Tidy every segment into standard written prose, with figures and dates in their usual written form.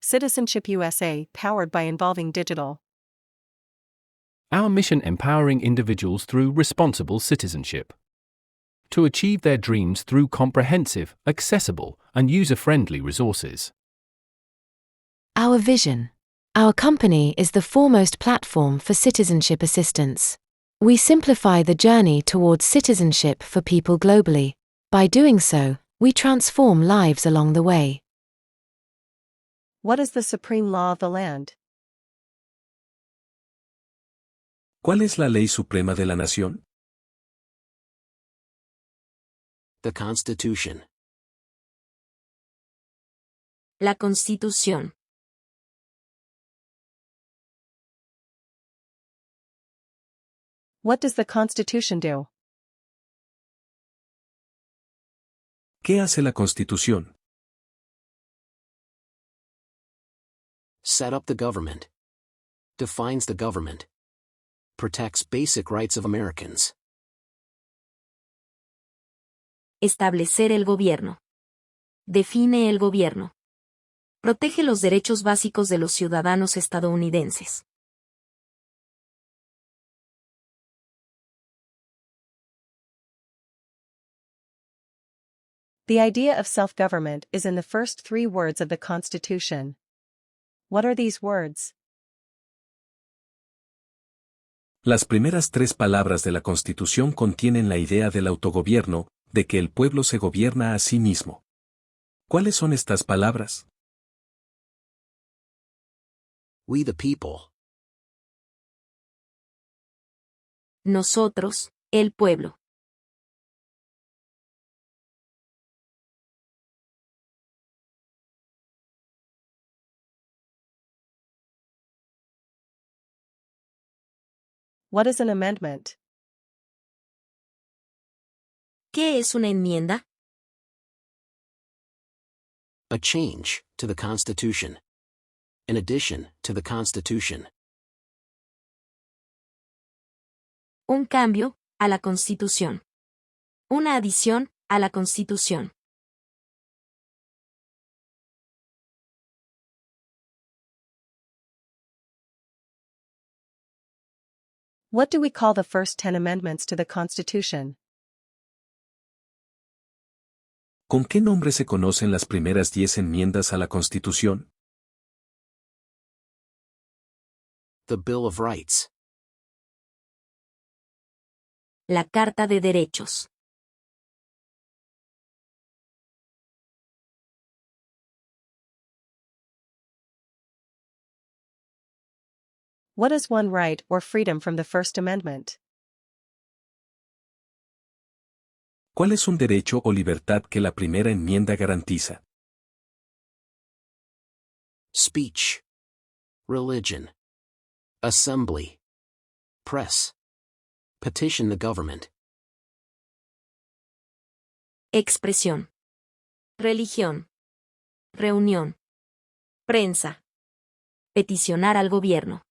Citizenship USA, powered by Involving Digital. Our mission empowering individuals through responsible citizenship. To achieve their dreams through comprehensive, accessible, and user-friendly resources. Our vision. Our company is the foremost platform for citizenship assistance. We simplify the journey towards citizenship for people globally. By doing so, we transform lives along the way. What is the supreme law of the land? ¿Cuál es la ley suprema de la nación? The Constitution. La Constitución. What does the Constitution do? ¿Qué hace la Constitución? Set up the government. Defines the government. Protects basic rights of Americans. Establecer el gobierno. Define el gobierno. Protege los derechos básicos de los ciudadanos estadounidenses. The idea of self-government is in the first 3 words of the Constitution. What are these words? Las primeras 3 palabras de la Constitución contienen la idea del autogobierno, de que el pueblo se gobierna a sí mismo. ¿Cuáles son estas palabras? We the people. Nosotros, el pueblo. What is an amendment? ¿Qué es una enmienda? A change to the Constitution. An addition to the Constitution. Un cambio a la Constitución. Una adición a la Constitución. What do we call the first 10 amendments to the Constitution? ¿Con qué nombre se conocen las primeras 10 enmiendas a la Constitución? The Bill of Rights. La Carta de Derechos. What is one right or freedom from the First Amendment? ¿Cuál es un derecho o libertad que la primera enmienda garantiza? Speech. Religion. Assembly. Press. Petition the government. Expresión. Religión. Reunión. Prensa. Peticionar al gobierno.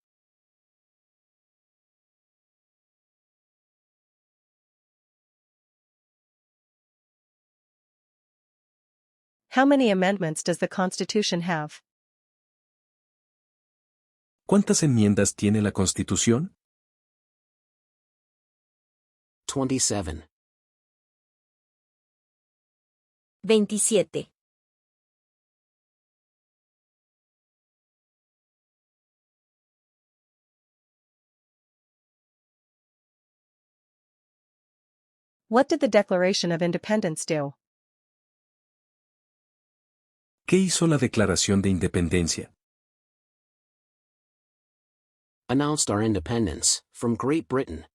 How many amendments does the Constitution have? ¿Cuántas enmiendas tiene la Constitución? 27. 27. What did the Declaration of Independence do? ¿Qué hizo la Declaración de Independencia? Announced our independence from Great Britain.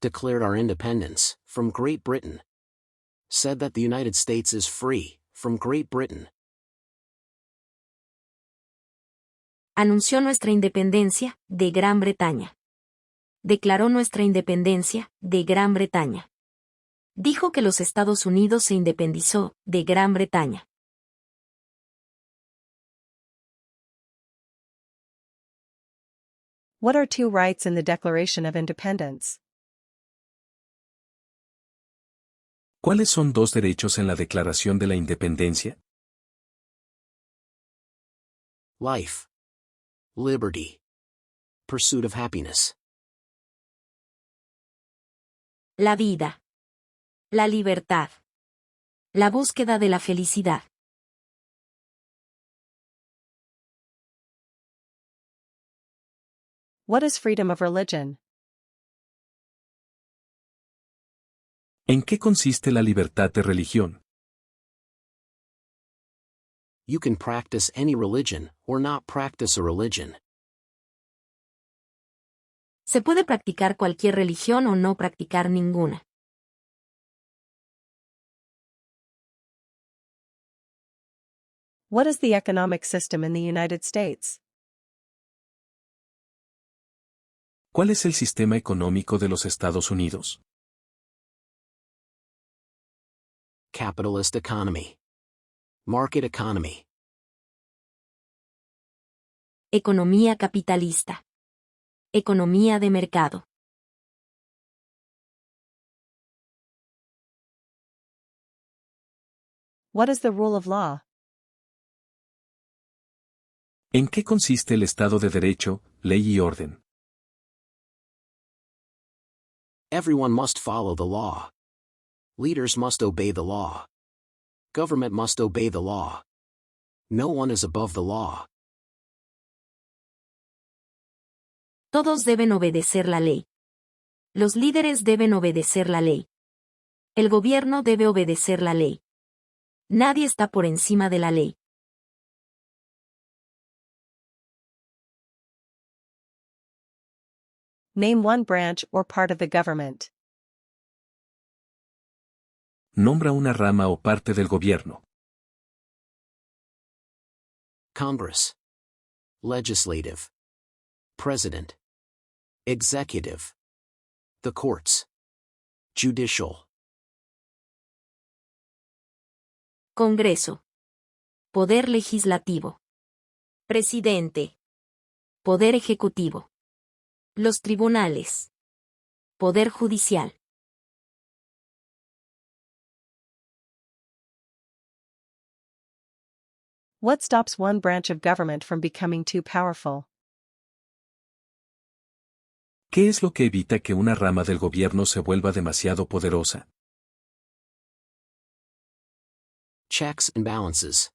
Declared our independence from Great Britain. Said that the United States is free from Great Britain. Anunció nuestra independencia de Gran Bretaña. Declaró nuestra independencia de Gran Bretaña. Dijo que los Estados Unidos se independizó de Gran Bretaña. What are 2 rights in the Declaration of Independence? ¿Cuáles son 2 derechos en la Declaración de la Independencia? Life. Liberty. Pursuit of happiness. La vida. La libertad. La búsqueda de la felicidad. What is freedom of religion? ¿En qué consiste la libertad de religión? You can practice any religion, or not practice a religion. Se puede practicar cualquier religión o no practicar ninguna. What is the economic system in the United States? ¿Cuál es el sistema económico de los Estados Unidos? Capitalist economy. Market economy. Economía capitalista. Economía de mercado. What is the rule of law? ¿En qué consiste el Estado de Derecho, ley y orden? Everyone must follow the law. Leaders must obey the law. Government must obey the law. No one is above the law. Todos deben obedecer la ley. Los líderes deben obedecer la ley. El gobierno debe obedecer la ley. Nadie está por encima de la ley. Name one branch or part of the government. Nombra una rama o parte del gobierno. Congress. Legislative. President. Executive. The courts. Judicial. Congreso. Poder legislativo. Presidente. Poder ejecutivo. Los tribunales. Poder judicial. What stops one branch of government from becoming too powerful? ¿Qué es lo que evita que una rama del gobierno se vuelva demasiado poderosa? Checks and balances.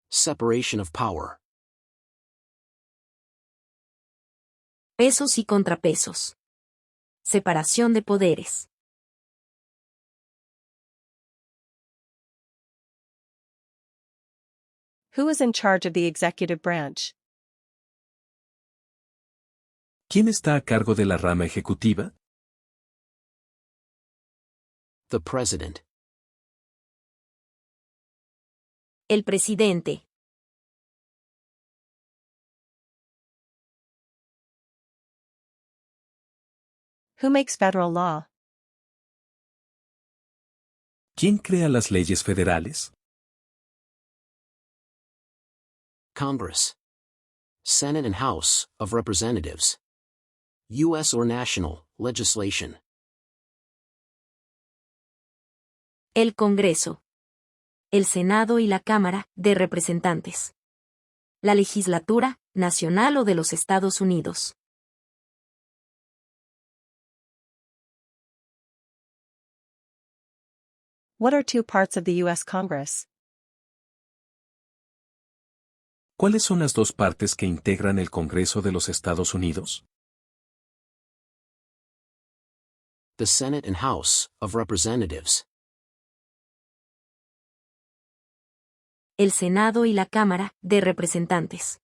Separation of power. Pesos y contrapesos. Separación de poderes. Who is in charge of the executive branch? ¿Quién está a cargo de la rama ejecutiva? The president. El presidente. Who makes federal law? ¿Quién crea las leyes federales? Congress. Senate and House of Representatives. U.S. or national legislation. El Congreso. El Senado y la Cámara de Representantes. La legislatura, nacional o de los Estados Unidos. What are two parts of the U.S. Congress? ¿Cuáles son las dos partes que integran el Congreso de los Estados Unidos? The Senate and House of Representatives. El Senado y la Cámara de Representantes.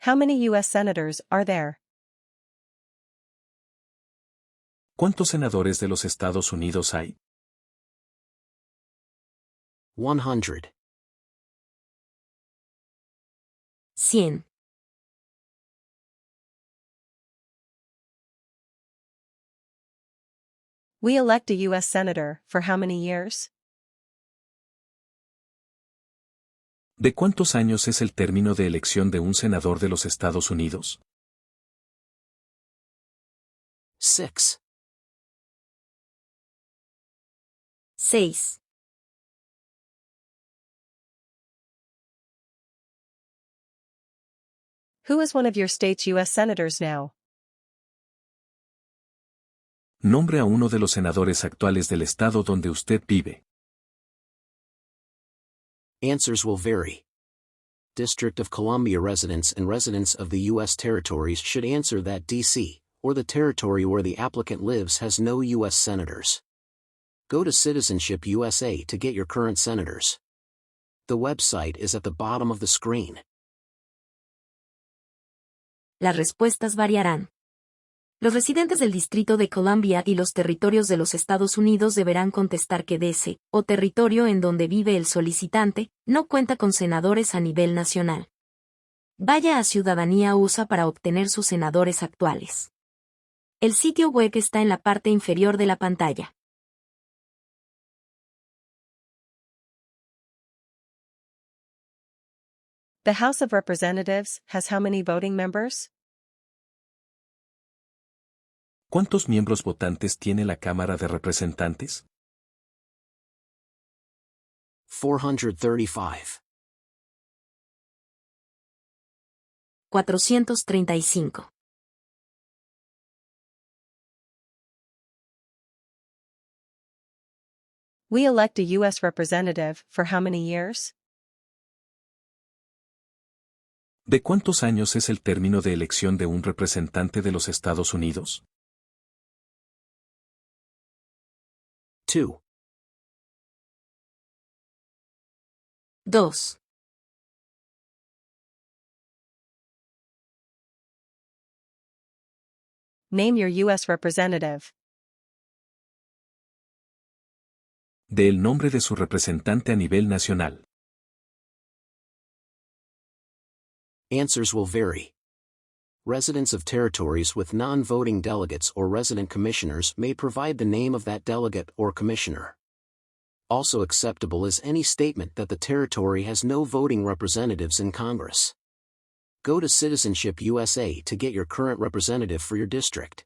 How many U.S. senators are there? ¿Cuántos senadores de los Estados Unidos hay? 100. 100. We elect a U.S. senator for how many years? ¿De cuántos años es el término de elección de un senador de los Estados Unidos? 6. 6. Who is one of your state's U.S. senators now? Nombre a uno de los senadores actuales del estado donde usted vive. Answers will vary. District of Columbia residents and residents of the U.S. territories should answer that D.C., or the territory where the applicant lives, has no U.S. senators. Go to Citizenship USA to get your current senators. The website is at the bottom of the screen. Las respuestas variarán. Los residentes del Distrito de Columbia y los territorios de los Estados Unidos deberán contestar que DC, o territorio en donde vive el solicitante, no cuenta con senadores a nivel nacional. Vaya a Ciudadanía USA para obtener sus senadores actuales. El sitio web está en la parte inferior de la pantalla. The House of Representatives has how many voting members? ¿Cuántos miembros votantes tiene la Cámara de Representantes? 435. 435. We elect a U.S. representative for how many years? ¿De cuántos años es el término de elección de un representante de los Estados Unidos? 2. 2. Name your U.S. representative. De el nombre de su representante a nivel nacional. Answers will vary. Residents of territories with non-voting delegates or resident commissioners may provide the name of that delegate or commissioner. Also acceptable is any statement that the territory has no voting representatives in Congress. Go to Citizenship USA to get your current representative for your district.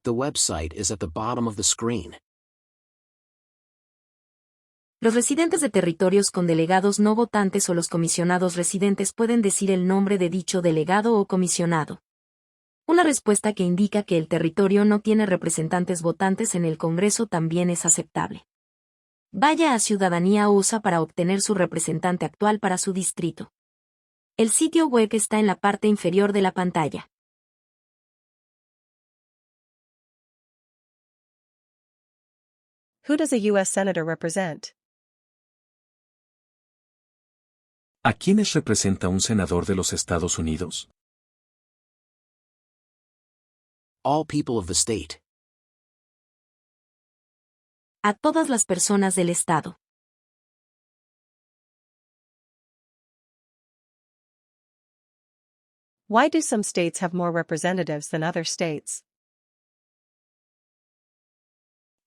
The website is at the bottom of the screen. Los residentes de territorios con delegados no votantes o los comisionados residentes pueden decir el nombre de dicho delegado o comisionado. Una respuesta que indica que el territorio no tiene representantes votantes en el Congreso también es aceptable. Vaya a Ciudadanía USA para obtener su representante actual para su distrito. El sitio web está en la parte inferior de la pantalla. Who does a U.S. senator represent? ¿A quiénes representa un senador de los Estados Unidos? All people of the state. A todas las personas del Estado. Why do some states have more representatives than other states?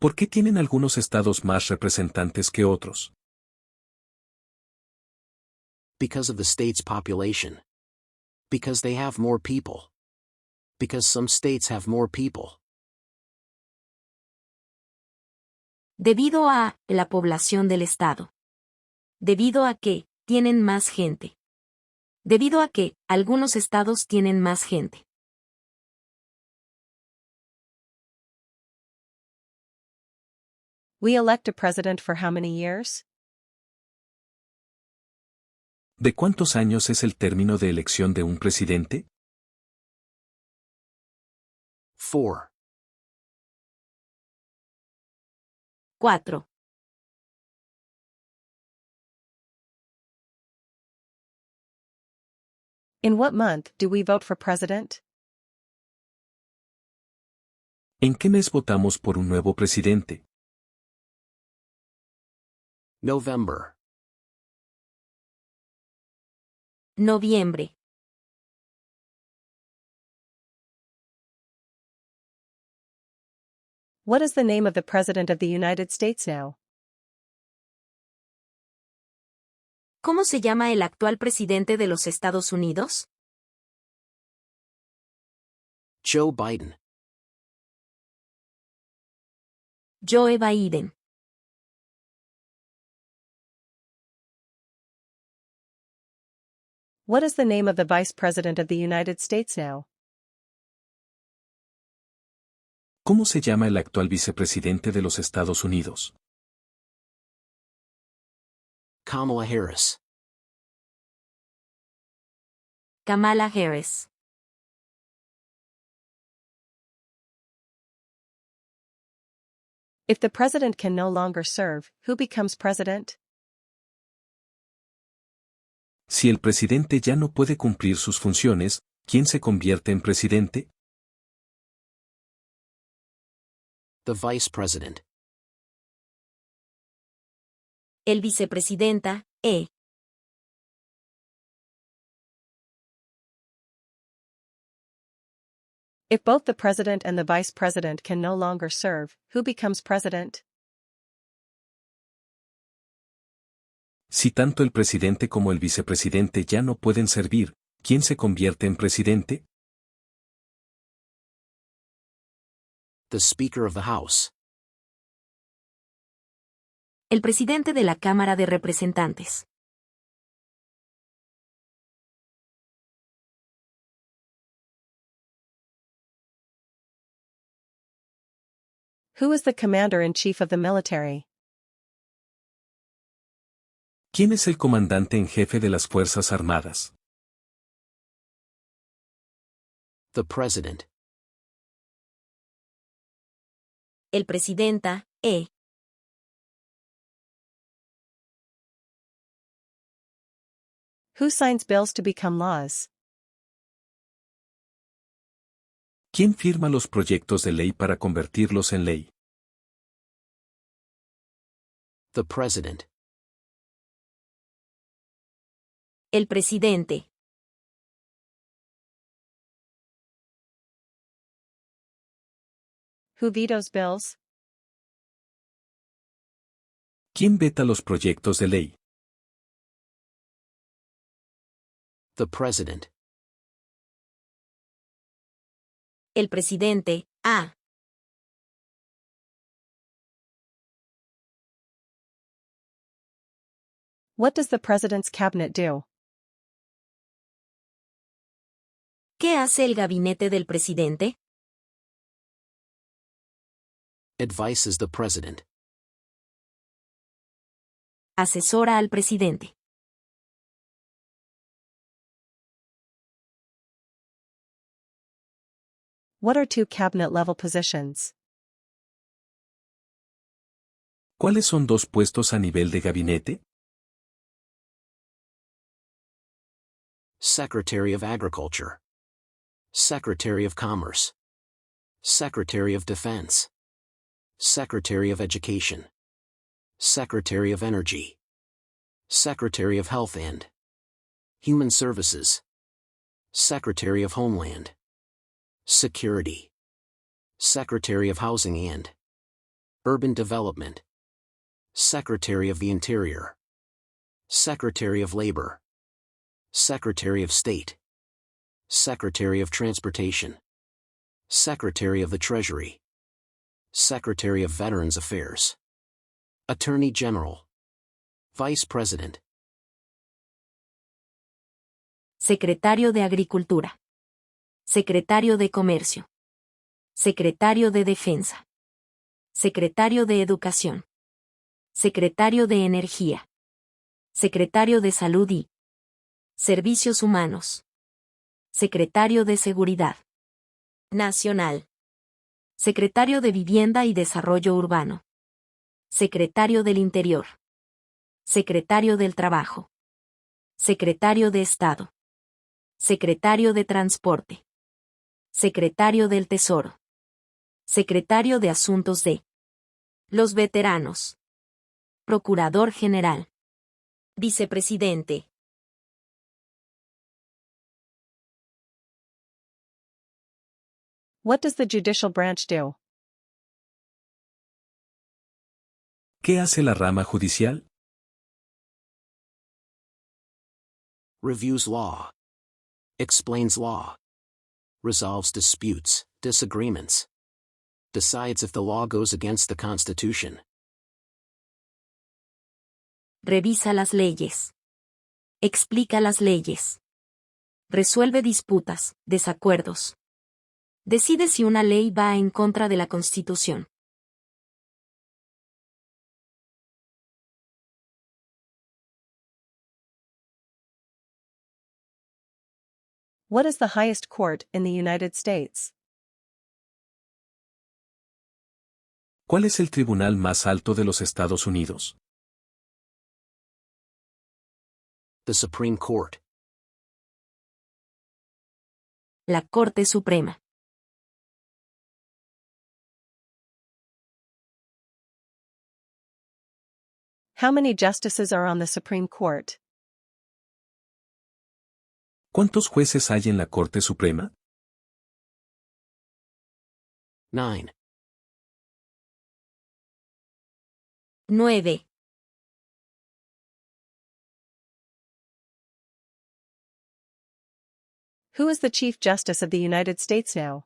¿Por qué tienen algunos estados más representantes que otros? Because of the state's population. Because they have more people. Because some states have more people. Debido a la población del Estado. Debido a que tienen más gente. Debido a que algunos estados tienen más gente. We elect a president for how many years? ¿De cuántos años es el término de elección de un presidente? 4. 4. In what month do we vote for president? ¿En qué mes votamos por un nuevo presidente? November. Noviembre. What is the name of the President of the United States now? ¿Cómo se llama el actual presidente de los Estados Unidos? Joe Biden. Joe Biden. What is the name of the Vice President of the United States now? ¿Cómo se llama el actual vicepresidente de los Estados Unidos? Kamala Harris. Kamala Harris. If the president can no longer serve, who becomes president? Si el presidente ya no puede cumplir sus funciones, ¿quién se convierte en presidente? The Vice President. El vicepresidenta, E. If both the president and the vice president can no longer serve, who becomes president? Si tanto el presidente como el vicepresidente ya no pueden servir, ¿quién se convierte en presidente? The Speaker of the House. El presidente de la Cámara de Representantes. Who is the commander-in-chief of the military? ¿Quién es el comandante en jefe de las Fuerzas Armadas? The President. El presidenta, E. Who signs bills to become laws? ¿Quién firma los proyectos de ley para convertirlos en ley? The President. El presidente. Who vetoes bills? ¿Quién veta los proyectos de ley? The President. El presidente, A. What does the president's cabinet do? ¿Qué hace el gabinete del presidente? Advises the President. Asesora al presidente. What are two cabinet-level positions? ¿Cuáles son dos puestos a nivel de gabinete? Secretary of Agriculture. Secretary of Commerce. Secretary of Defense. Secretary of Education. Secretary of Energy. Secretary of Health and Human Services. Secretary of Homeland Security. Secretary of Housing and Urban Development. Secretary of the Interior. Secretary of Labor. Secretary of State. Secretary of Transportation. Secretary of the Treasury. Secretary of Veterans Affairs. Attorney General. Vice President. Secretario de Agricultura. Secretario de Comercio. Secretario de Defensa. Secretario de Educación. Secretario de Energía. Secretario de Salud y Servicios Humanos. Secretario de Seguridad Nacional. Secretario de Vivienda y Desarrollo Urbano. Secretario del Interior. Secretario del Trabajo. Secretario de Estado. Secretario de Transporte. Secretario del Tesoro. Secretario de Asuntos de los Veteranos. Procurador General. Vicepresidente. What does the judicial branch do? ¿Qué hace la rama judicial? Reviews law. Explains law. Resolves disputes, disagreements. Decides if the law goes against the Constitution. Revisa las leyes. Explica las leyes. Resuelve disputas, desacuerdos. Decide si una ley va en contra de la Constitución. What is the highest court in the United States? ¿Cuál es el tribunal más alto de los Estados Unidos? The Supreme Court. La Corte Suprema. How many justices are on the Supreme Court? ¿Cuántos jueces hay en la Corte Suprema? 9. 9. Who is the Chief Justice of the United States now?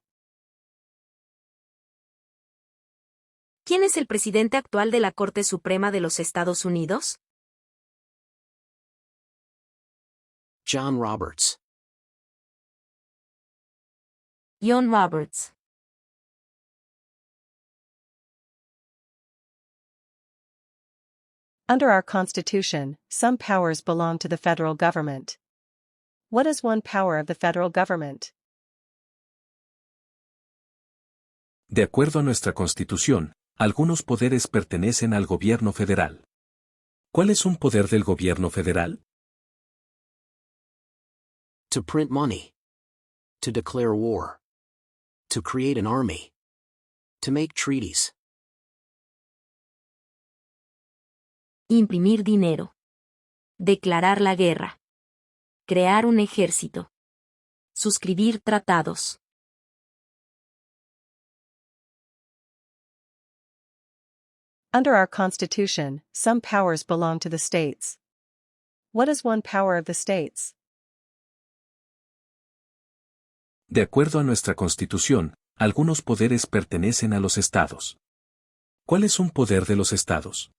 ¿Quién es el presidente actual de la Corte Suprema de los Estados Unidos? John Roberts. John Roberts. Under our Constitution, some powers belong to the federal government. What is one power of the federal government? De acuerdo a nuestra Constitución, algunos poderes pertenecen al gobierno federal. ¿Cuál es un poder del gobierno federal? To print money. To declare war. To create an army. To make treaties. Imprimir dinero. Declarar la guerra. Crear un ejército. Suscribir tratados. Under our Constitution, some powers belong to the states. What is one power of the states? De acuerdo a nuestra Constitución, algunos poderes pertenecen a los estados. ¿Cuál es un poder de los estados?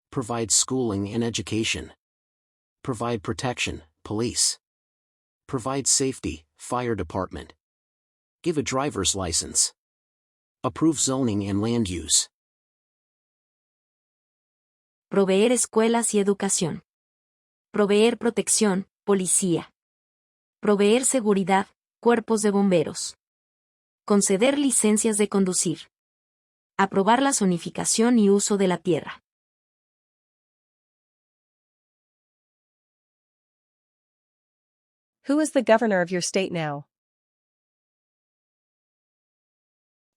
Provide schooling and education. Provide protection, police. Provide safety, fire department. Give a driver's license. Approve zoning and land use. Proveer escuelas y educación. Proveer protección, policía. Proveer seguridad, cuerpos de bomberos. Conceder licencias de conducir. Aprobar la zonificación y uso de la tierra. Who is the governor of your state now?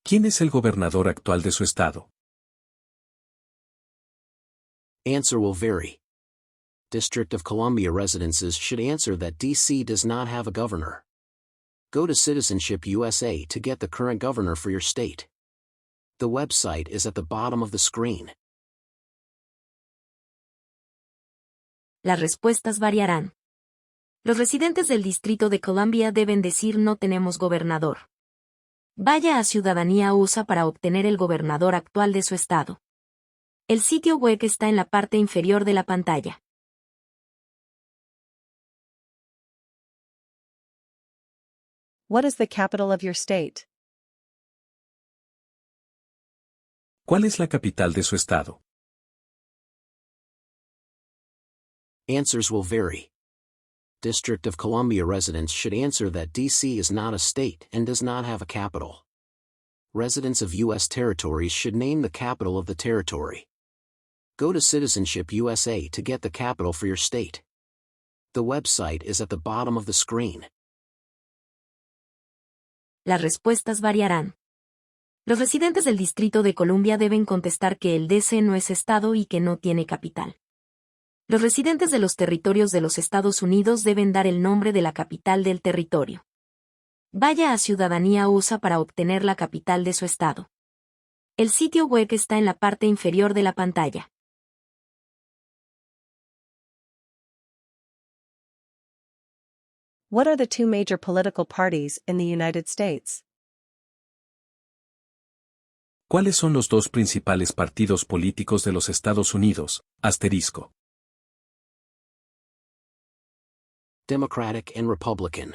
¿Quién es el gobernador actual de su estado? Answer will vary. District of Columbia residences should answer that D.C. does not have a governor. Go to Citizenship USA to get the current governor for your state. The website is at the bottom of the screen. Las respuestas variarán. Los residentes del Distrito de Columbia deben decir no tenemos gobernador. Vaya a Ciudadanía USA para obtener el gobernador actual de su estado. El sitio web está en la parte inferior de la pantalla. What is the capital of your state? ¿Cuál es la capital de su estado? Answers will vary. District of Columbia residents should answer that D.C. is not a state and does not have a capital. Residents of U.S. territories should name the capital of the territory. Go to Citizenship USA to get the capital for your state. The website is at the bottom of the screen. Las respuestas variarán. Los residentes del Distrito de Columbia deben contestar que el DC no es estado y que no tiene capital. Los residentes de los territorios de los Estados Unidos deben dar el nombre de la capital del territorio. Vaya a Ciudadanía USA para obtener la capital de su estado. El sitio web está en la parte inferior de la pantalla. What are the two major political parties in the United States? ¿Cuáles son los dos principales partidos políticos de los Estados Unidos? Asterisco. Democratic and Republican.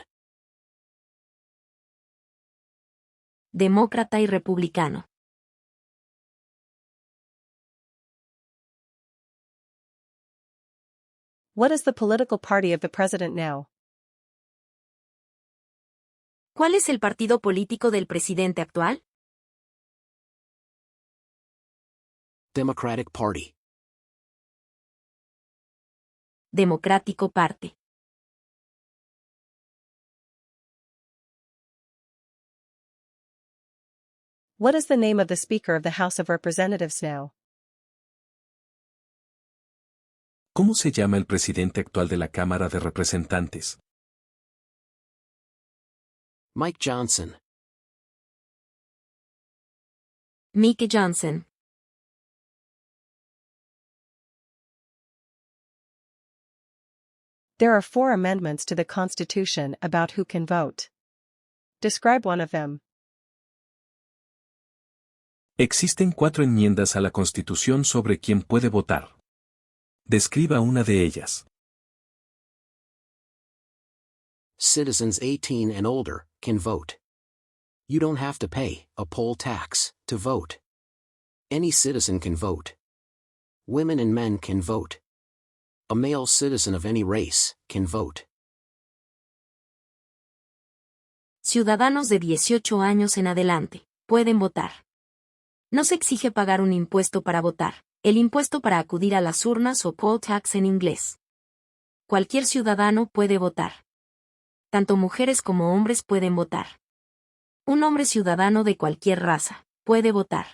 Demócrata y republicano. What is the political party of the president now? ¿Cuál es el partido político del presidente actual? Democratic Party. Democrático parte. What is the name of the Speaker of the House of Representatives now? ¿Cómo se llama el presidente actual de la Cámara de Representantes? Mike Johnson. Mike Johnson. There are 4 amendments to the Constitution about who can vote. Describe one of them. Existen 4 enmiendas a la Constitución sobre quién puede votar. Describa una de ellas. Citizens 18 and older can vote. You don't have to pay a poll tax to vote. Any citizen can vote. Women and men can vote. A male citizen of any race can vote. Ciudadanos de 18 años en adelante pueden votar. No se exige pagar un impuesto para votar, el impuesto para acudir a las urnas o poll tax en inglés. Cualquier ciudadano puede votar. Tanto mujeres como hombres pueden votar. Un hombre ciudadano de cualquier raza puede votar.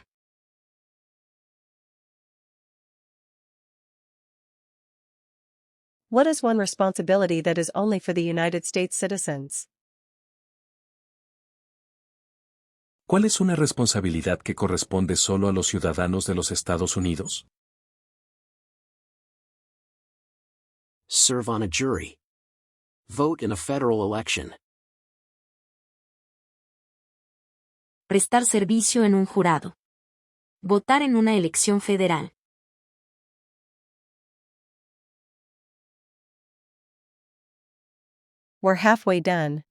What is one responsibility that is only for the United States citizens? ¿Cuál es una responsabilidad que corresponde solo a los ciudadanos de los Estados Unidos? Serve on a jury. Vote in a federal election. Prestar servicio en un jurado. Votar en una elección federal. We're halfway done.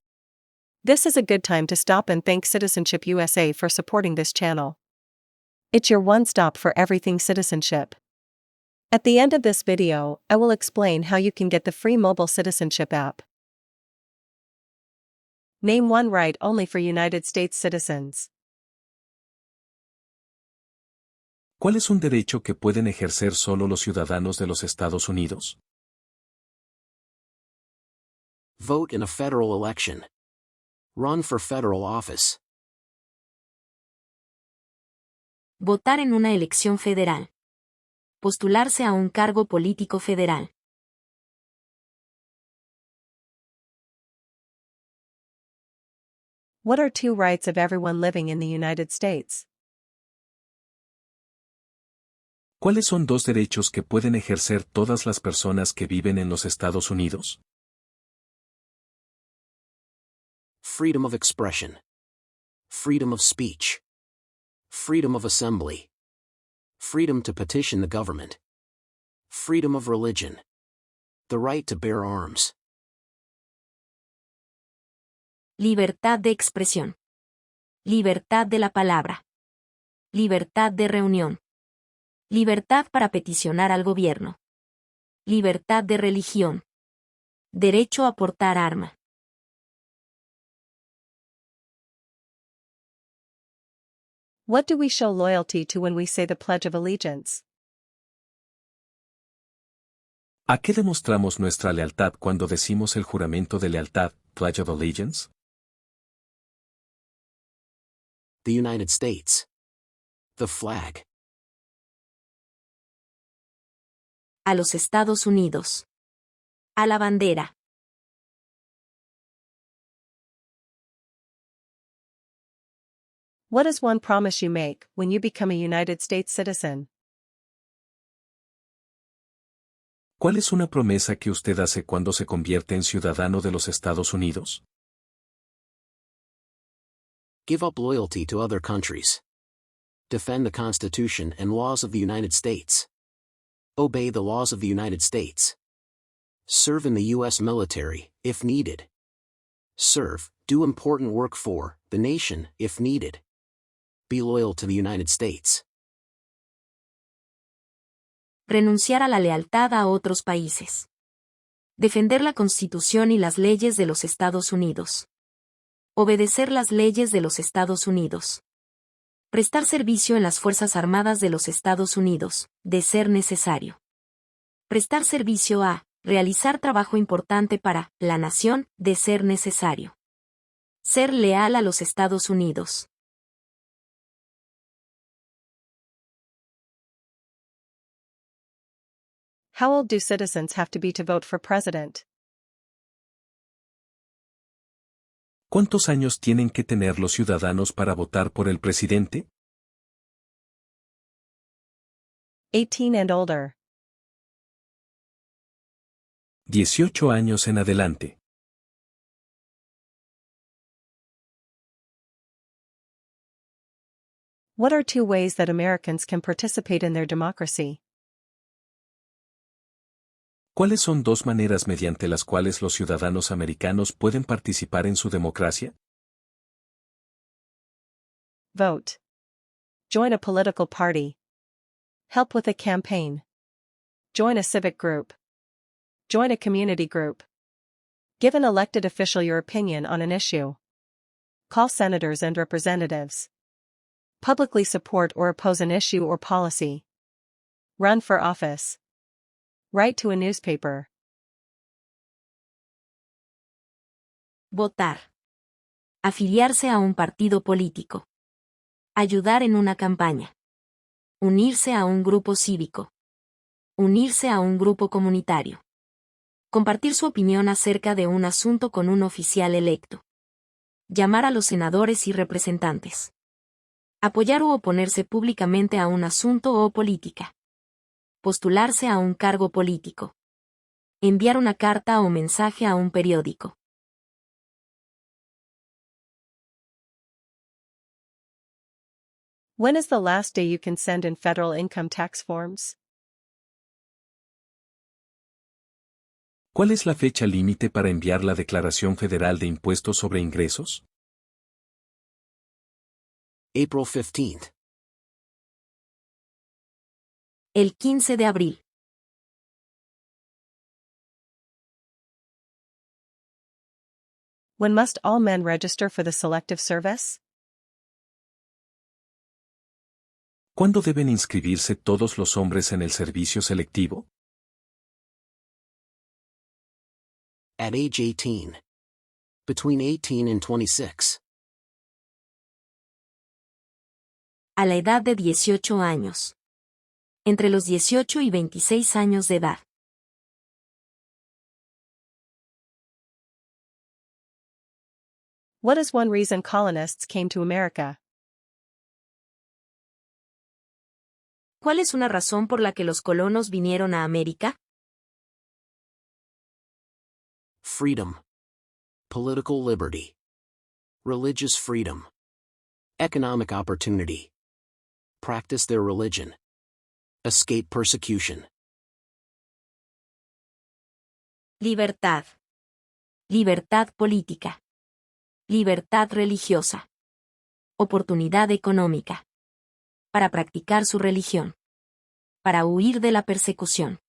This is a good time to stop and thank Citizenship USA for supporting this channel. It's your one stop for everything citizenship. At the end of this video, I will explain how you can get the free mobile citizenship app. Name one right only for United States citizens. ¿Cuál es un derecho que pueden ejercer solo los ciudadanos de los Estados Unidos? Vote in a federal election. Run for federal office. Votar en una elección federal. Postularse a un cargo político federal. What are 2 rights of everyone living in the United States? ¿Cuáles son 2 derechos que pueden ejercer todas las personas que viven en los Estados Unidos? Freedom of expression. Freedom of speech. Freedom of assembly. Freedom to petition the government. Freedom of religion. The right to bear arms. Libertad de expresión. Libertad de la palabra. Libertad de reunión. Libertad para peticionar al gobierno. Libertad de religión. Derecho a portar arma. What do we show loyalty to when we say the Pledge of Allegiance? ¿A qué demostramos nuestra lealtad cuando decimos el juramento de lealtad, Pledge of Allegiance? The United States. The flag. A los Estados Unidos. A la bandera. What is one promise you make when you become a United States citizen? ¿Cuál es una promesa que usted hace cuando se convierte en ciudadano de los Estados Unidos? Give up loyalty to other countries. Defend the Constitution and laws of the United States. Obey the laws of the United States. Serve in the U.S. military, if needed. Serve, do important work for, the nation, if needed. Be loyal to the United States. Renunciar a la lealtad a otros países. Defender la Constitución y las leyes de los Estados Unidos. Obedecer las leyes de los Estados Unidos. Prestar servicio en las Fuerzas Armadas de los Estados Unidos, de ser necesario. Prestar servicio a, realizar trabajo importante para, la nación, de ser necesario. Ser leal a los Estados Unidos. How old do citizens have to be to vote for president? ¿Cuántos años tienen que tener los ciudadanos para votar por el presidente? 18 and older. 18 años en adelante. What are 2 ways that Americans can participate in their democracy? ¿Cuáles son 2 maneras mediante las cuales los ciudadanos americanos pueden participar en su democracia? Vote. Join a political party. Help with a campaign. Join a civic group. Join a community group. Give an elected official your opinion on an issue. Call senators and representatives. Publicly support or oppose an issue or policy. Run for office. Write to a newspaper. Votar. Afiliarse a un partido político. Ayudar en una campaña. Unirse a un grupo cívico. Unirse a un grupo comunitario. Compartir su opinión acerca de un asunto con un oficial electo. Llamar a los senadores y representantes. Apoyar o oponerse públicamente a un asunto o política. Postularse a un cargo político. Enviar una carta o mensaje a un periódico. When is the last day you can send in federal income tax forms? ¿Cuál es la fecha límite para enviar la Declaración Federal de Impuestos sobre Ingresos? April 15th. El 15 de abril. When must all men register for the Selective Service? ¿Cuándo deben inscribirse todos los hombres en el servicio selectivo? At age 18. Between 18 and 26. A la edad de 18 años. Entre los 18 y 26 años de edad. What is one reason colonists came to America? ¿Cuál es una razón por la que los colonos vinieron a América? Freedom. Political liberty. Religious freedom. Economic opportunity. Practice their religion. Escape persecution. Libertad. Libertad política. Libertad religiosa. Oportunidad económica. Para practicar su religión. Para huir de la persecución.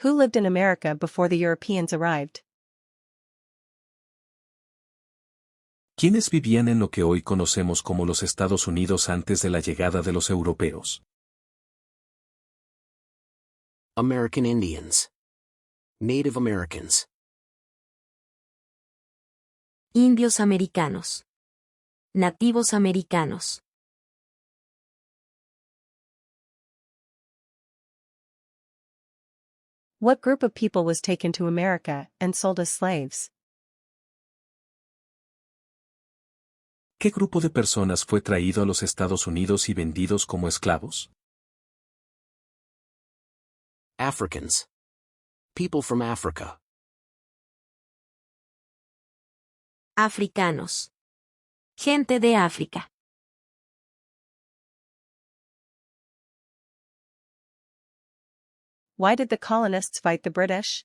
Who lived in America before the Europeans arrived? ¿Quiénes vivían en lo que hoy conocemos como los Estados Unidos antes de la llegada de los europeos? American Indians. Native Americans. Indios americanos. Nativos americanos. What group of people was taken to America and sold as slaves? ¿Qué grupo de personas fue traído a los Estados Unidos y vendidos como esclavos? Africans. People from Africa. Africanos. Gente de África. Why did the colonists fight the British?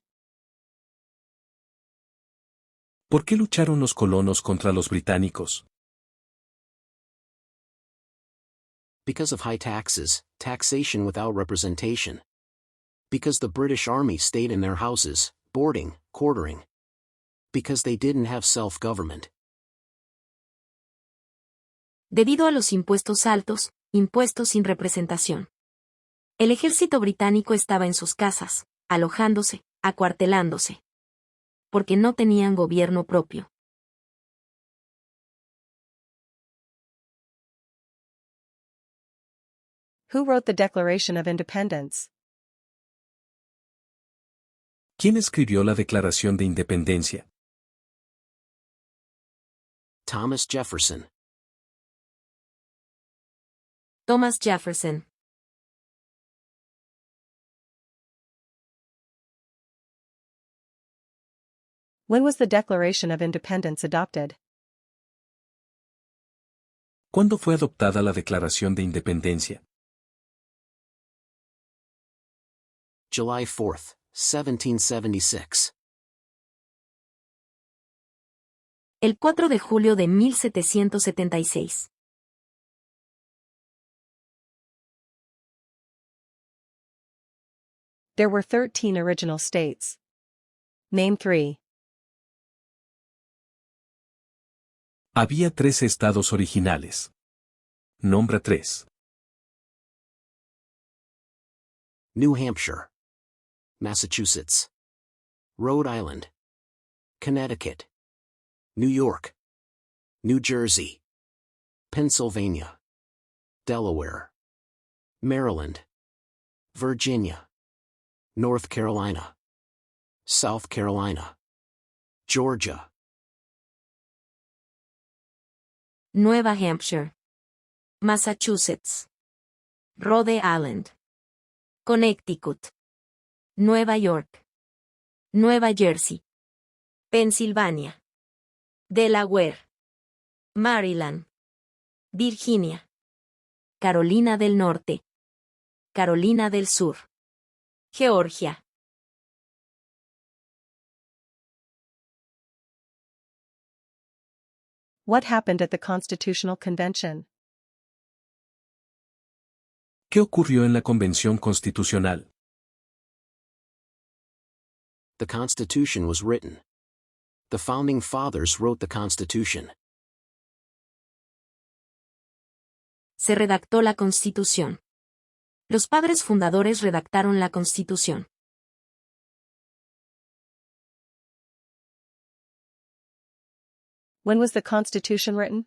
¿Por qué lucharon los colonos contra los británicos? Because of high taxes, taxation without representation. Because the British Army stayed in their houses, boarding, quartering. Because they didn't have self-government. Debido a los impuestos altos, impuestos sin representación. El ejército británico estaba en sus casas, alojándose, acuartelándose. Porque no tenían gobierno propio. Who wrote the Declaration of Independence? ¿Quién escribió la Declaración de Independencia? Thomas Jefferson. Thomas Jefferson. When was the Declaration of Independence adopted? ¿Cuándo fue adoptada la Declaración de Independencia? July 4, 1776. El 4 de julio de 1776. There were 13 original states. Name 3. Había 13 estados originales. Nombra 3. New Hampshire. Massachusetts. Rhode Island. Connecticut. New York. New Jersey. Pennsylvania. Delaware. Maryland. Virginia. North Carolina. South Carolina. Georgia. Nueva Hampshire. Massachusetts. Rhode Island. Connecticut. Nueva York. Nueva Jersey. Pensilvania. Delaware. Maryland. Virginia. Carolina del Norte. Carolina del Sur. Georgia. What happened at the Constitutional Convention? ¿Qué ocurrió en la Convención Constitucional? The Constitution was written. The Founding Fathers wrote the Constitution. Se redactó la Constitución. Los padres fundadores redactaron la Constitución. When was the Constitution written?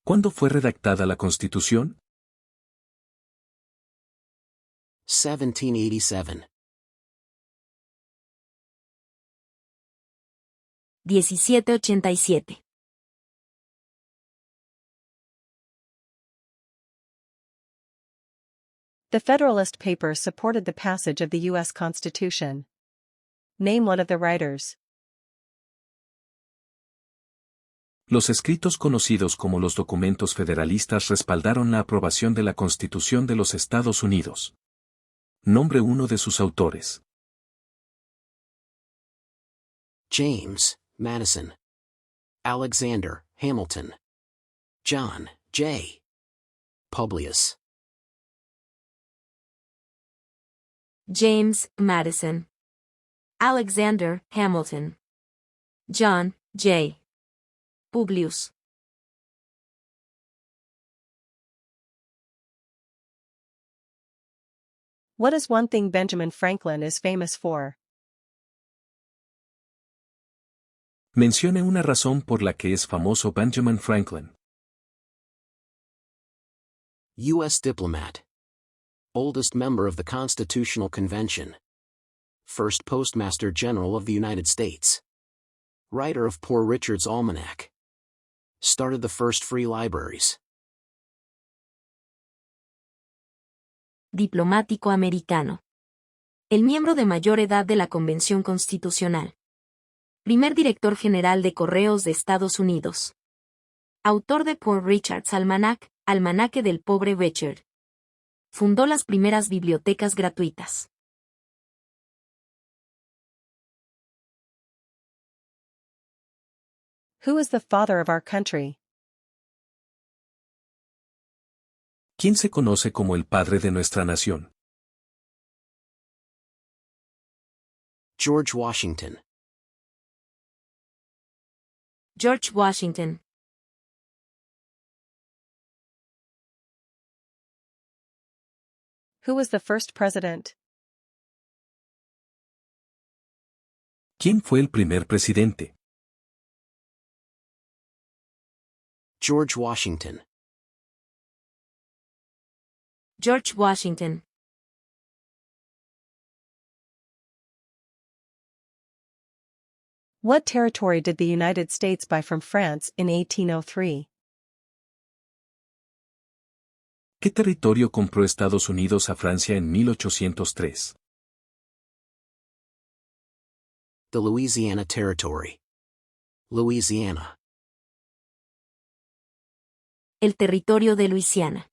¿Cuándo fue redactada la Constitución? 1787. 1787. The Federalist Papers supported the passage of the U.S. Constitution. Name one of the writers. Los escritos conocidos como los documentos federalistas respaldaron la aprobación de la Constitución de los Estados Unidos. Nombre uno de sus autores. James Madison. Alexander Hamilton. John J. Publius. James Madison. Alexander Hamilton. John J. Publius. What is one thing Benjamin Franklin is famous for? Mencione una razón por la que es famoso Benjamin Franklin. U.S. diplomat. Oldest member of the Constitutional Convention. First Postmaster General of the United States. Writer of Poor Richard's Almanac. Started the first free libraries. Diplomático americano. El miembro de mayor edad de la Convención Constitucional. Primer director general de Correos de Estados Unidos. Autor de Poor Richard's Almanac, Almanaque del Pobre Richard. Fundó las primeras bibliotecas gratuitas. Who is the father of our country? ¿Quién se conoce como el padre de nuestra nación? George Washington. George Washington. Who was the first president? ¿Quién fue el primer presidente? George Washington. George Washington. What territory did the United States buy from France in 1803? ¿Qué territorio compró Estados Unidos a Francia en 1803? The Louisiana Territory. Louisiana. El territorio de Luisiana.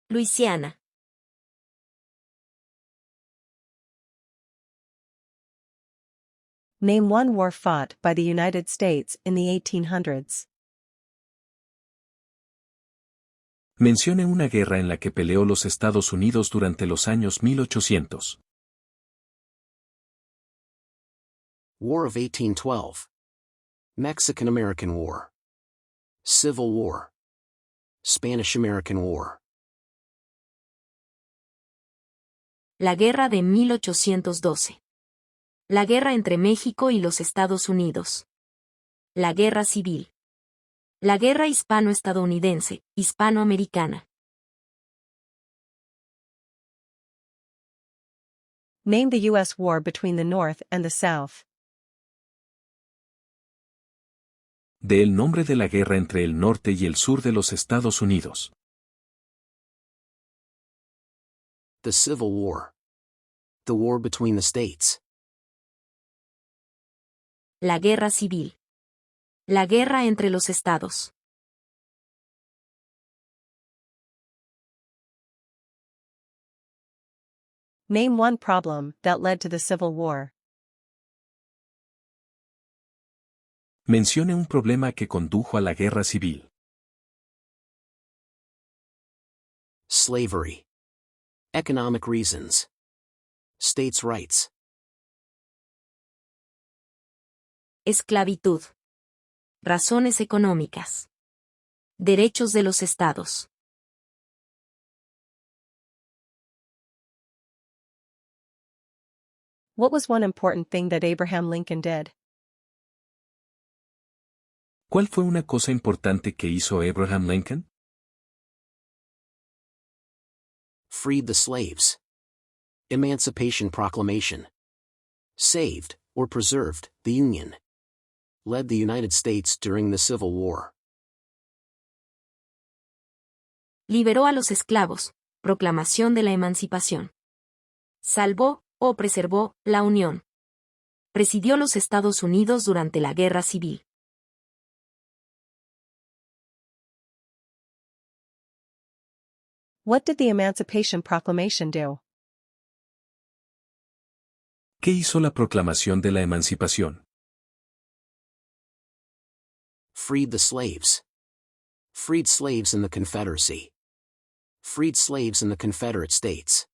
Luisiana. Name one war fought by the United States in the 1800s. Mencione una guerra en la que peleó los Estados Unidos durante los años 1800. War of 1812. Mexican-American War. Civil War. Spanish-American War. La guerra de 1812. La guerra entre México y los Estados Unidos. La guerra civil. La guerra hispano-estadounidense, hispanoamericana. Name the U.S. war between the North and the South. Dé el nombre de la guerra entre el norte y el sur de los Estados Unidos. The Civil War. The war between the states. La guerra civil. La guerra entre los estados. Name one problem that led to the Civil War. Mencione un problema que condujo a la guerra civil. Slavery. Economic reasons. States' rights. Esclavitud. Razones económicas. Derechos de los estados. What was one important thing that Abraham Lincoln did? ¿Cuál fue una cosa importante que hizo Abraham Lincoln? Freed the slaves. Emancipation Proclamation. Saved, or preserved, the Union. Led the United States during the Civil War. Liberó a los esclavos. Proclamación de la emancipación. Salvó, o preservó, la Unión. Presidió los Estados Unidos durante la Guerra Civil. What did the Emancipation Proclamation do? ¿Qué hizo la proclamación de la emancipación? Freed the slaves. Freed slaves in the Confederacy. Freed slaves in the Confederate States.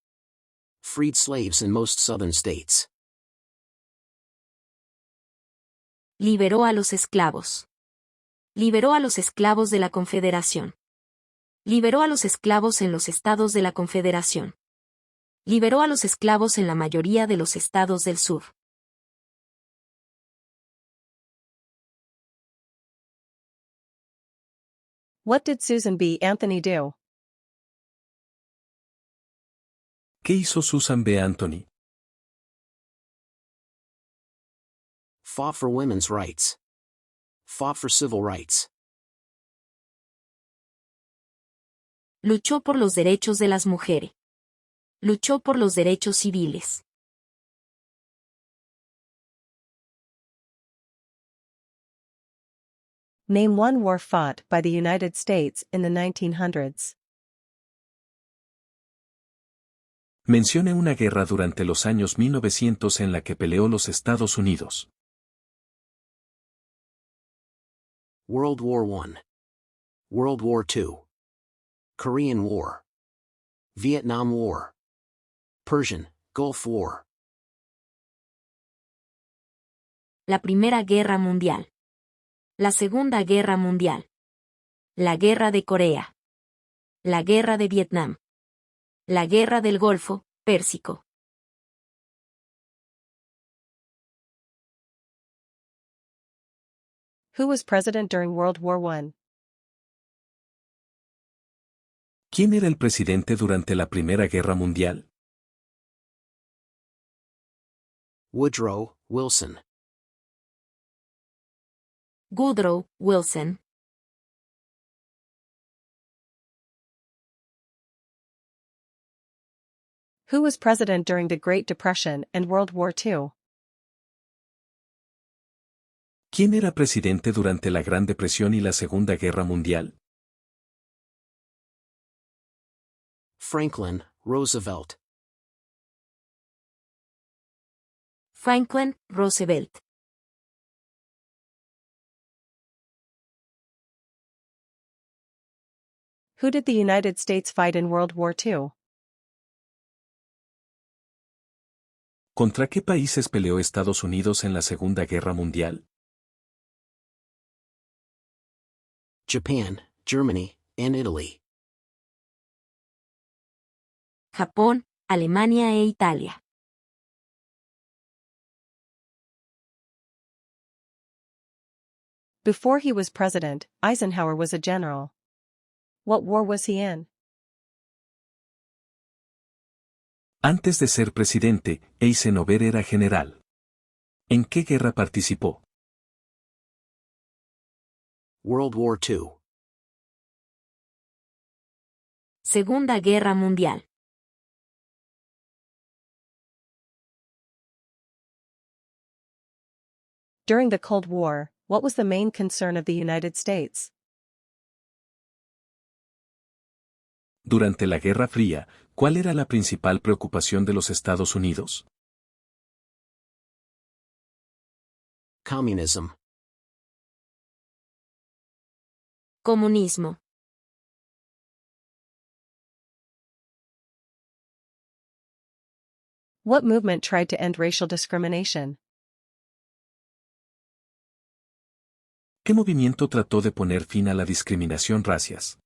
Freed slaves in most southern states. Liberó a los esclavos. Liberó a los esclavos de la Confederación. Liberó a los esclavos en los estados de la Confederación. Liberó a los esclavos en la mayoría de los estados del sur. What did Susan B. Anthony do? ¿Qué hizo Susan B. Anthony? Fought for women's rights. Fought for civil rights. Luchó por los derechos de las mujeres. Luchó por los derechos civiles. Name one war fought by the United States in the 1900s. Mencione una guerra durante los años 1900 en la que peleó los Estados Unidos. World War I. World War II. Korean War. Vietnam War. Persian, Gulf War. La Primera Guerra Mundial. La Segunda Guerra Mundial. La Guerra de Corea. La Guerra de Vietnam. La Guerra del Golfo Pérsico. Who was president during World War I? ¿Quién era el presidente durante la Primera Guerra Mundial? Woodrow Wilson. Woodrow Wilson. Who was president during the Great Depression and World War II? ¿Quién era presidente durante la Gran Depresión y la Segunda Guerra Mundial? Franklin Roosevelt. Franklin Roosevelt. Who did the United States fight in World War II? ¿Contra qué países peleó Estados Unidos en la Segunda Guerra Mundial? Japan, Germany, and Italy. Japón, Alemania e Italia. Before he was president, Eisenhower was a general. What war was he in? Antes de ser presidente, Eisenhower era general. ¿En qué guerra participó? World War II. Segunda Guerra Mundial. During the Cold War, what was the main concern of the United States? Durante la Guerra Fría, ¿cuál era la principal preocupación de los Estados Unidos? Communism. Comunismo. What movement tried to end racial discrimination? ¿Qué movimiento trató de poner fin a la discriminación racias?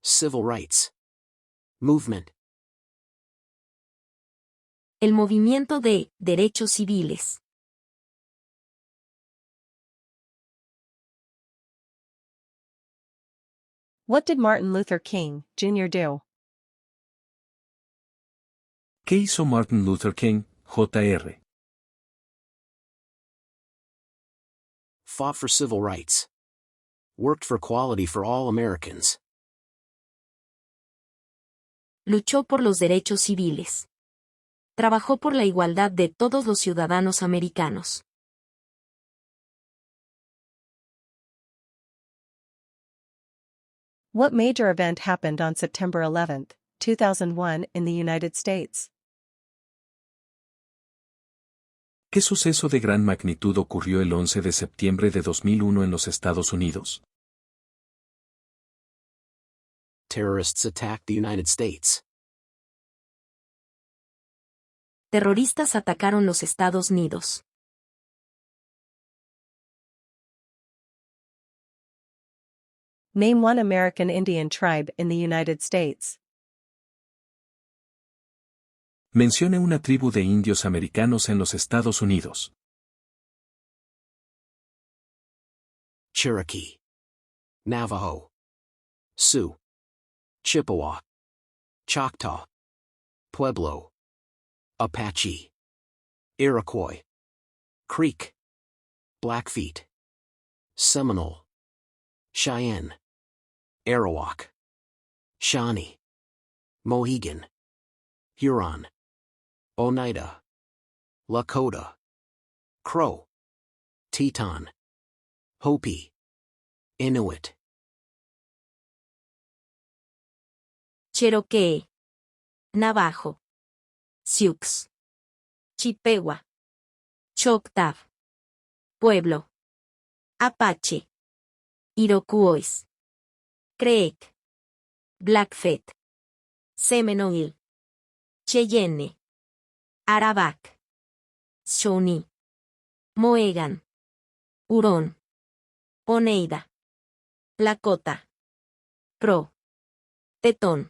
Civil rights. Movement. El movimiento de derechos civiles. What did Martin Luther King, Jr. do? ¿Qué hizo Martin Luther King, Jr.? Fought for civil rights. Worked for equality for all Americans. Luchó por los derechos civiles. Trabajó por la igualdad de todos los ciudadanos americanos. What major event happened on September 11, 2001 in the United States? ¿Qué suceso de gran magnitud ocurrió el 11 de septiembre de 2001 en los Estados Unidos? Terrorists attacked the United States. Terroristas atacaron los Estados Unidos. Name one American Indian tribe in the United States. Mencione una tribu de indios americanos en los Estados Unidos. Cherokee. Navajo. Sioux. Chippewa. Choctaw. Pueblo. Apache. Iroquois. Creek. Blackfeet. Seminole. Cheyenne. Arawak. Shawnee. Mohegan. Huron. Oneida. Lakota. Crow. Teton. Hopi. Inuit. Cherokee. Navajo. Sioux. Chippewa. Choctaw. Pueblo. Apache. Iroquois. Creek. Blackfeet. Seminole. Cheyenne. Arawak. Shawnee. Mohegan. Huron. Oneida. Lakota. Crow. Teton.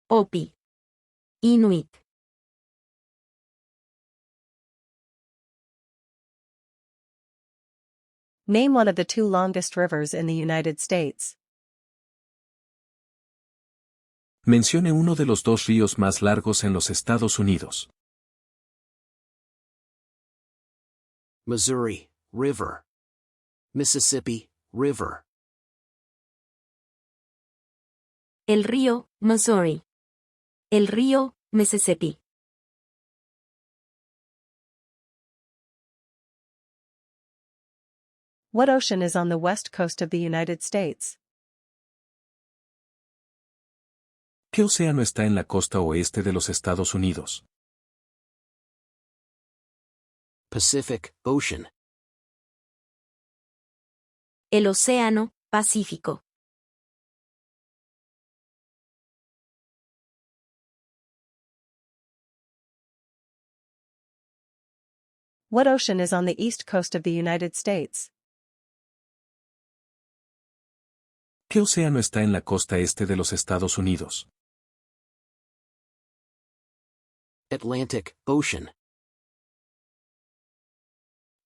Hopi. Inuit. Name one of the two longest rivers in the United States. Mencione uno de los dos ríos más largos en los Estados Unidos. Missouri River. Mississippi River. El río Missouri. El río Mississippi. What ocean is on the west coast of the United States? ¿Qué océano está en la costa oeste de los Estados Unidos? Pacific Ocean. El océano Pacífico. What ocean is on the east coast of the United States? ¿Qué océano está en la costa este de los Estados Unidos? Atlantic Ocean.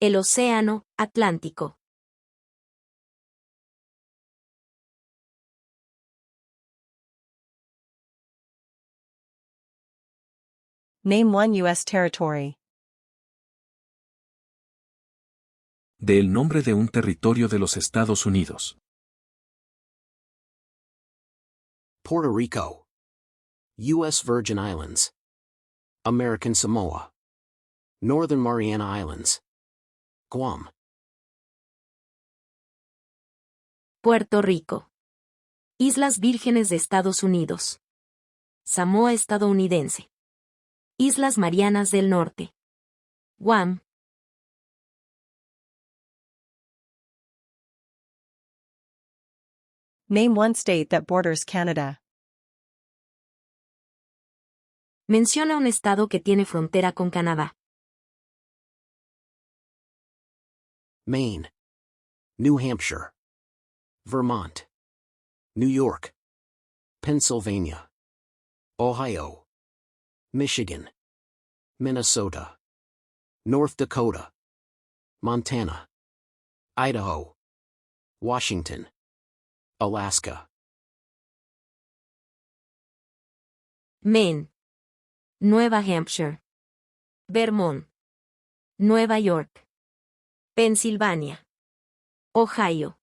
El océano Atlántico. Name one U.S. territory. De el nombre de un territorio de los Estados Unidos. Puerto Rico. U.S. Virgin Islands. American Samoa. Northern Mariana Islands. Guam. Puerto Rico. Islas Vírgenes de Estados Unidos. Samoa estadounidense. Islas Marianas del Norte. Guam. Name one state that borders Canada. Menciona un estado que tiene frontera con Canadá. Maine. New Hampshire. Vermont. New York. Pennsylvania. Ohio. Michigan. Minnesota. North Dakota. Montana. Idaho. Washington. Alaska. Maine. Nueva Hampshire. Vermont. Nueva York. Pensilvania. Ohio.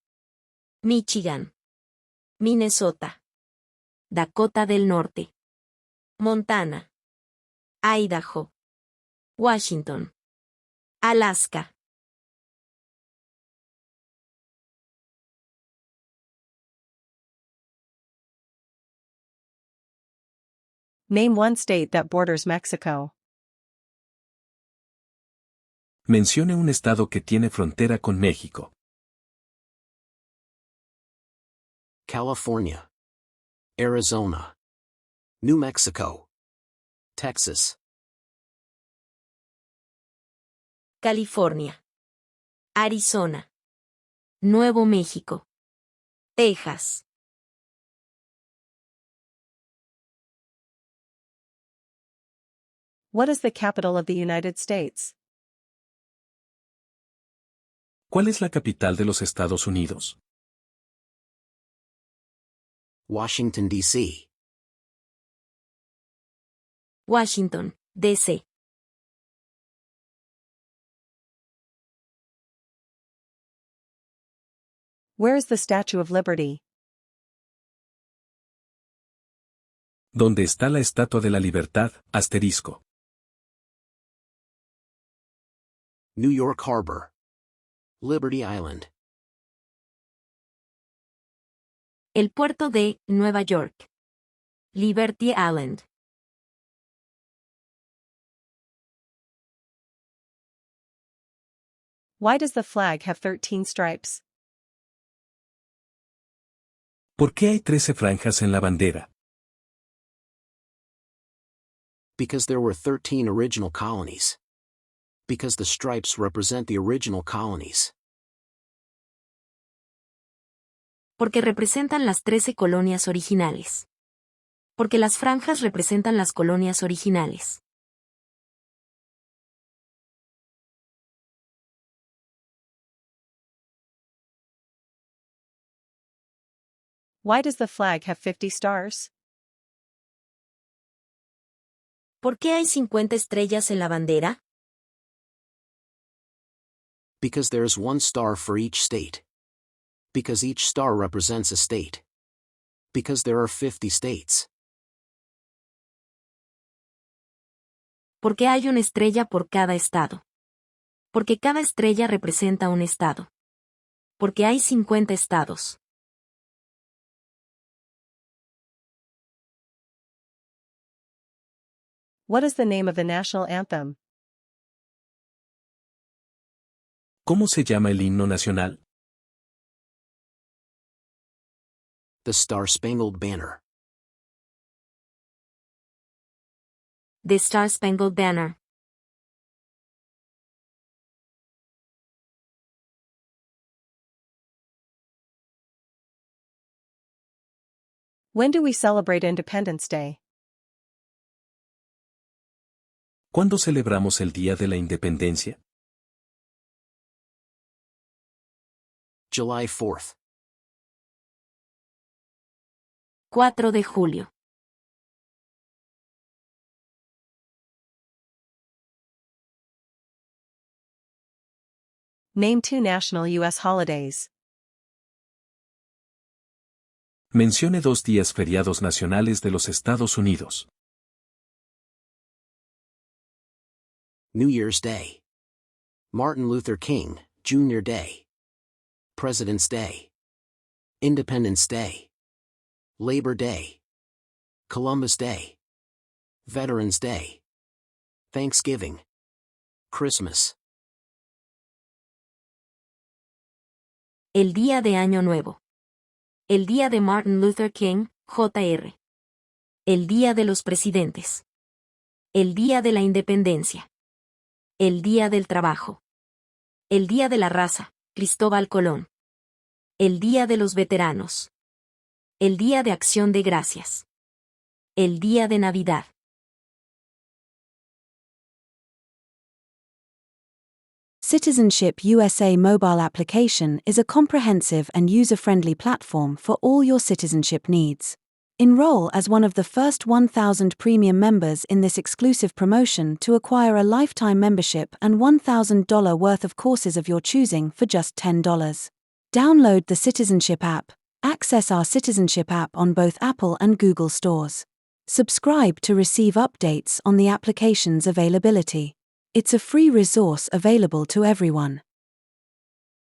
Michigan. Minnesota. Dakota del Norte. Montana. Idaho. Washington. Alaska. Name one state that borders Mexico. Mencione un estado que tiene frontera con México. California. Arizona. New Mexico. Texas. California. Arizona. Nuevo México. Texas. What is the capital of the United States? ¿Cuál es la capital de los Estados Unidos? Washington, D.C. Washington, D.C. Where is the Statue of Liberty? ¿Dónde está la Estatua de la Libertad? Asterisco. New York Harbor. Liberty Island. El puerto de Nueva York. Liberty Island. Why does the flag have 13 stripes? ¿Por qué hay 13 franjas en la bandera? Because there were 13 original colonies. Because the stripes represent the original colonies. Porque representan las 13 colonias originales. Porque las franjas representan las colonias originales. Why does the flag have 50 stars? ¿Por qué hay 50 estrellas en la bandera? Because there's one star for each state. Because each star represents a state. Because there are 50 states. Porque hay una estrella por cada estado. Porque cada estrella representa un estado. Porque hay 50 estados. What is the name of the national anthem? ¿Cómo se llama el himno nacional? The Star-Spangled Banner. The Star-Spangled Banner. When do we celebrate Independence Day? ¿Cuándo celebramos el Día de la Independencia? July 4th. 4 de julio. Name 2 national U.S. holidays. Mencione 2 días feriados nacionales de los Estados Unidos. New Year's Day. Martin Luther King, Jr. Day. President's Day. Independence Day. Labor Day. Columbus Day. Veterans Day. Thanksgiving. Christmas. El día de Año Nuevo. El día de Martin Luther King, Jr. El día de los presidentes. El día de la independencia. El día del trabajo. El día de la raza, Cristóbal Colón. El día de los veteranos. El día de acción de gracias. El día de Navidad. Citizenship USA mobile application is a comprehensive and user-friendly platform for all your citizenship needs. Enroll as one of the first 1,000 premium members in this exclusive promotion to acquire a lifetime membership and $1,000 worth of courses of your choosing for just $10. Download the Citizenship app. Access our Citizenship app on both Apple and Google stores. Subscribe to receive updates on the application's availability. It's a free resource available to everyone.